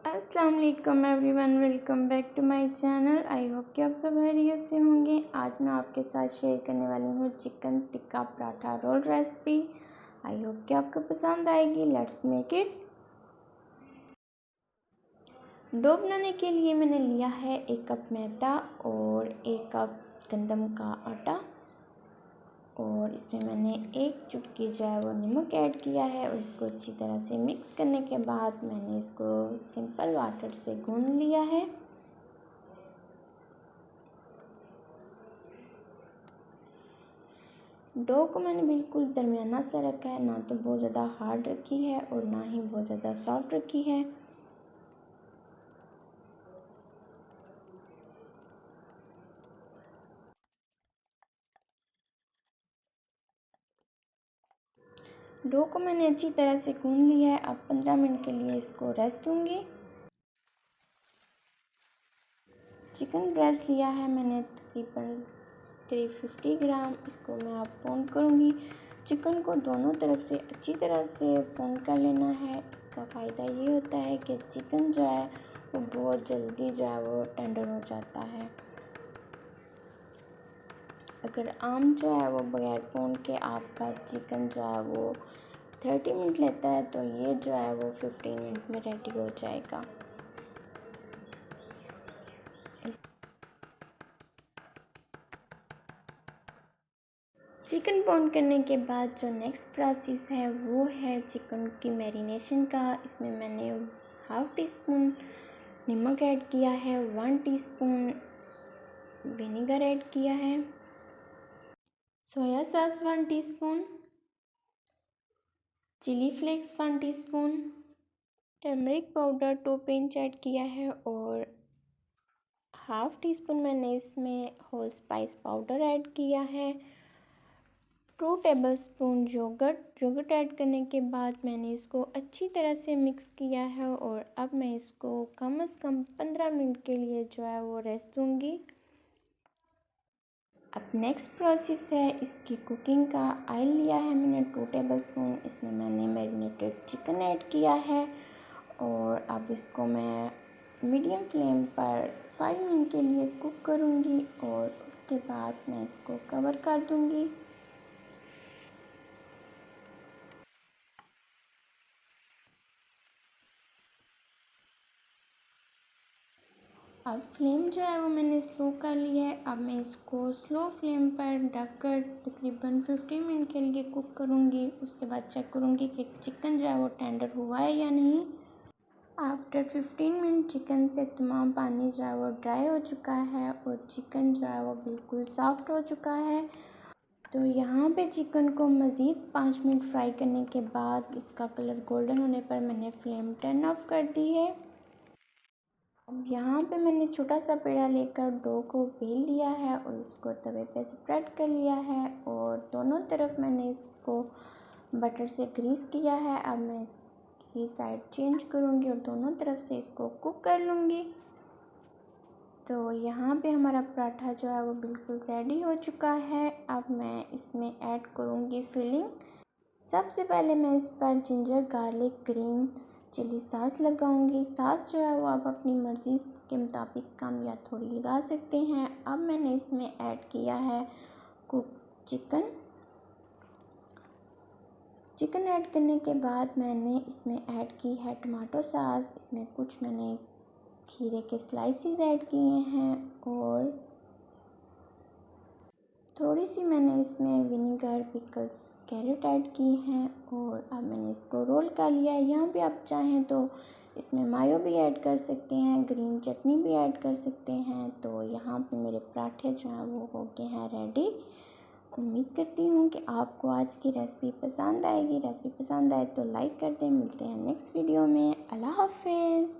अस्सलाम वालेकुम everyone, welcome back to my channel. I hope कि आप सब खैरियत से होंगे। आज मैं आपके साथ शेयर करने वाली हूँ chicken tikka paratha roll recipe. I hope कि आपको पसंद आएगी। Let's make it. डो बनाने के लिए मैंने लिया है 1 कप मैदा और 1 कप गंदम का आटा, और इसमें मैंने 1 चुटकी जो है वो नमक ऐड किया है और इसको अच्छी तरह से मिक्स करने के बाद मैंने इसको सिंपल वाटर से गूंद लिया है। डो को मैंने बिल्कुल दरमियाना सा रखा है, ना तो बहुत ज़्यादा हार्ड रखी है और ना ही बहुत ज़्यादा सॉफ्ट रखी है। डो को मैंने अच्छी तरह से गूंद लिया है। अब 15 मिनट के लिए इसको रेस्ट दूंगी। चिकन ब्रेस्ट लिया है मैंने तकरीबन 350 ग्राम। इसको मैं अब पौंड करूँगी। चिकन को दोनों तरफ से अच्छी तरह से पौंड कर लेना है। इसका फ़ायदा ये होता है कि चिकन जो है वो बहुत जल्दी जो है वो टेंडर हो जाता है। अगर आम जो है वो बगैर पौंड के आपका चिकन जो है वो 30 मिनट लेता है, तो ये जो है वो 15 मिनट में रेडी हो जाएगा। चिकन पौंड करने के बाद जो नेक्स्ट प्रोसेस है वो है चिकन की मैरिनेशन का। इसमें मैंने हाफ़ टी स्पून नमक ऐड किया है, 1 टीस्पून विनेगर ऐड किया है, soya sauce 1 teaspoon, chilli flakes 1 teaspoon, turmeric powder 2 pinch add किया है और हाफ़ टी स्पून मैंने इसमें होल स्पाइस पाउडर ऐड किया है। 2 टेबलस्पून योगर्ट ऐड करने के बाद मैंने इसको अच्छी तरह से मिक्स किया है और अब मैं इसको कम से कम 15 मिनट के लिए जो है वो रेस्ट दूंगी। अब नेक्स्ट प्रोसेस है इसकी कुकिंग का। ऑयल लिया है मैंने 2 टेबलस्पून। इसमें मैंने मैरिनेटेड चिकन ऐड किया है और अब इसको मैं मीडियम फ्लेम पर 5 मिनट के लिए कुक करूंगी और उसके बाद मैं इसको कवर कर दूंगी। अब फ्लेम जो है वो मैंने स्लो कर लिया है। अब मैं इसको स्लो फ्लेम पर ढककर तकरीबन 15 मिनट के लिए कुक करूँगी। उसके बाद चेक करूँगी कि चिकन जो है वो टेंडर हुआ है या नहीं। आफ्टर 15 मिनट चिकन से तमाम पानी जो है वो ड्राई हो चुका है और चिकन जो है वो बिल्कुल सॉफ्ट हो चुका है। तो यहाँ पे चिकन को मज़ीद 5 मिनट फ्राई करने के बाद इसका कलर गोल्डन होने पर मैंने फ्लेम टर्न ऑफ कर दी है। अब यहाँ पे मैंने छोटा सा पेड़ा लेकर डो को बेल लिया है और इसको तवे पे स्प्रेड कर लिया है और दोनों तरफ मैंने इसको बटर से ग्रीस किया है। अब मैं इसकी साइड चेंज करूँगी और दोनों तरफ से इसको कुक कर लूँगी। तो यहाँ पे हमारा पराठा जो है वो बिल्कुल रेडी हो चुका है। अब मैं इसमें ऐड करूँगी फिलिंग। सबसे पहले मैं इस पर ginger garlic green chilli sauce लगाऊंगी। सॉस जो है वो आप अपनी मर्ज़ी के मुताबिक कम या थोड़ी लगा सकते हैं। अब मैंने इसमें ऐड किया है कुक चिकन ऐड करने के बाद मैंने इसमें ऐड की है टमाटो सॉस। इसमें कुछ मैंने खीरे के स्लाइसेस ऐड किए हैं और थोड़ी सी मैंने इसमें विनेगर पिकल्स कैरेट ऐड की हैं और अब मैंने इसको रोल कर लिया है। यहाँ पे आप चाहें तो इसमें मायो भी ऐड कर सकते हैं, ग्रीन चटनी भी ऐड कर सकते हैं। तो यहाँ पे मेरे पराठे जो हैं वो हो गए हैं रेडी। उम्मीद करती हूँ कि आपको आज की रेसिपी पसंद आएगी। रेसिपी पसंद आए तो लाइक कर दें। मिलते हैं नेक्स्ट वीडियो में। अल्लाह हाफिज़।